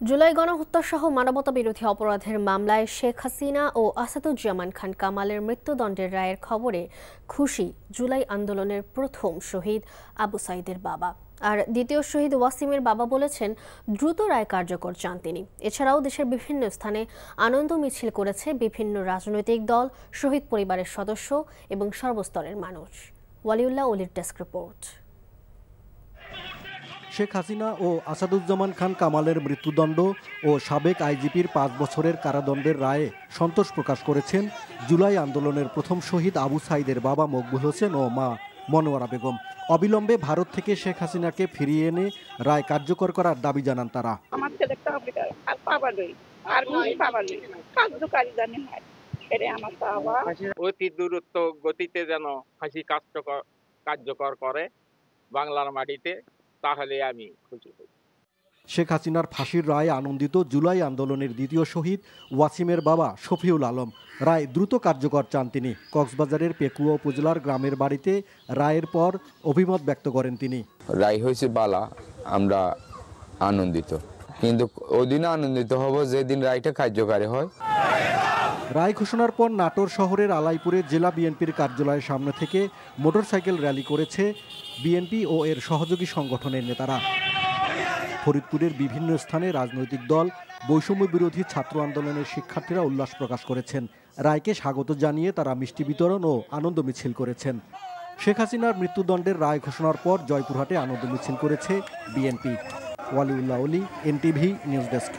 জুলাই গণহত্যাসহ মানবতাবিরোধী অপরাধের মামলায় শেখ হাসিনা ও আসাদুজ্জামান খান কামালের মৃত্যুদণ্ডের রায়ের খবরে খুশি জুলাই আন্দোলনের প্রথম শহীদ আবু সাঈদের বাবা। আর দ্বিতীয় শহীদ ওয়াসিমের বাবা বলেছেন, দ্রুত রায় কার্যকর চান তিনি। এছাড়াও দেশের বিভিন্ন স্থানে আনন্দ মিছিল করেছে বিভিন্ন রাজনৈতিক দল, শহীদ পরিবারের সদস্য এবং সর্বস্তরের মানুষ। ওয়ালিউল্লাহ অলির ডেস্ক রিপোর্ট। শেখ হাসিনা ও আসাদুজ্জামান খান কামালের মৃত্যুদণ্ড ও সাবেক আইজিপির 5 বছরের কারাদণ্ডের রায়ে সন্তোষ প্রকাশ করেছেন জুলাই আন্দোলনের প্রথম শহীদ আবু সাঈদের বাবা মকবুল হোসেন ও মা মনোয়ারা বেগম। অবিলম্বে ভারত থেকে শেখ হাসিনাকে ফিরিয়ে এনে রায় কার্যকর করার দাবি জানান তারা। আমার ছেলেটা অতি দ্রুত গতিতে যেন ফাঁসি কার্যকর করে বাংলার মাটিতে, তাহলে আমি খুশি হই। শেখ হাসিনার ফাঁসির রায়ে আনন্দিত জুলাই আন্দোলনের দ্বিতীয় শহীদ ওয়াসিমের বাবা শফিউল আলম। রায় দ্রুত কার্যকর চান তিনি। কক্সবাজারের পেকুয়া উপজেলার গ্রামের বাড়িতে রায়ের পর অভিমত ব্যক্ত করেন তিনি। রায় হয়েছে বালা, আমরা আনন্দিত, কিন্তু ওই দিন আনন্দিত হব যেদিন রায়টা কার্যকারী হয়। রায় ঘোষণার পর নাটোর শহরের আলাইপুরে জেলা বিএনপির কার্যালয়ের সামনে থেকে মোটরসাইকেল র্যালি করেছে বিএনপি ও এর সহযোগী সংগঠনের নেতারা। ফরিদপুরের বিভিন্ন স্থানে রাজনৈতিক দল, বৈষম্য বিরোধী ছাত্র আন্দোলনের শিক্ষার্থীরা উল্লাস প্রকাশ করেছেন। রায়কে স্বাগত জানিয়ে তারা মিষ্টি বিতরণ ও আনন্দ মিছিল করেছেন। শেখ হাসিনার মৃত্যুদণ্ডের রায় ঘোষণার পর জয়পুরহাটে আনন্দ মিছিল করেছে বিএনপি। ওয়ালিউল্লাহ অলি, এনটিভি নিউজ ডেস্ক।